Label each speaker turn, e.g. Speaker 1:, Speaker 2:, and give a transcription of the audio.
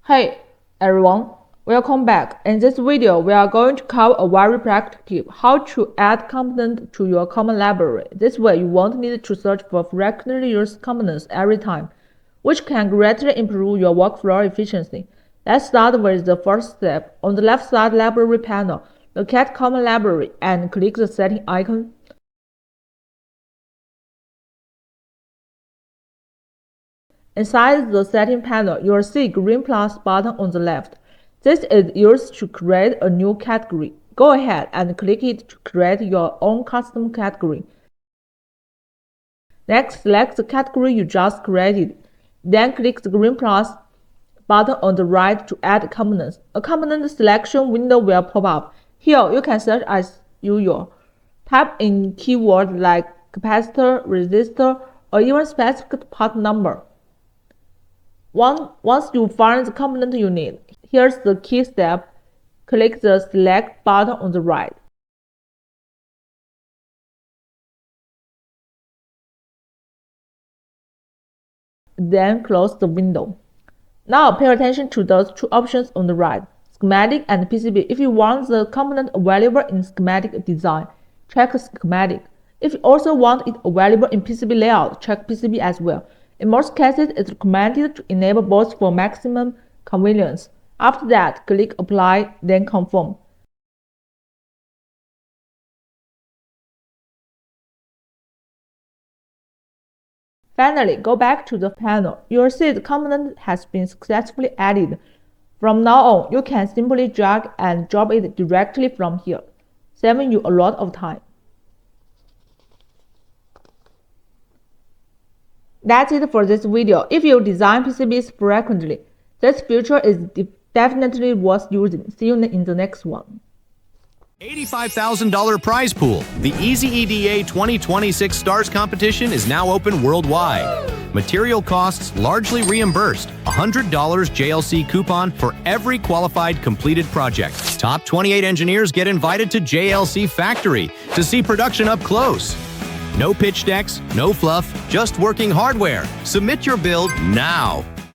Speaker 1: Hey everyone, welcome back. In this video, we are going to cover a very practical tip, how to add components to your common library. This way, you won't need to search for frequently used components every time, which can greatly improve your workflow efficiency. Let's start with the first step. On the left side library panel, locate Common Library and click the setting icon. Inside the setting panel, you will see green plus button on the left. This is used to create a new category. Go ahead and click it to create your own custom category. Next, select the category you just created. Then click the green plus button on the right to add components. A component selection window will pop up. Here, you can search as usual. Type in keywords like capacitor, resistor, or even specific part number. Once you find the component you need, here's the key step. Click the Select button on the right. Then close the window. Now pay attention to those two options on the right, schematic and PCB. If you want the component available in schematic design, check schematic. If you also want it available in PCB layout, check PCB as well. In most cases, it's recommended to enable both for maximum convenience. After that, click Apply, then Confirm. Finally, go back to the panel. You'll see the component has been successfully added. From now on, you can simply drag and drop it directly from here, saving you a lot of time. That's it for this video. If you design PCBs frequently, this feature is definitely worth using. See you in the next one.
Speaker 2: $85,000 prize pool. The EasyEDA 2026 Stars competition is now open worldwide. Material costs largely reimbursed. $100 JLC coupon for every qualified completed project. Top 28 engineers get invited to JLC Factory to see production up close. No pitch decks, no fluff, just working hardware. Submit your build now.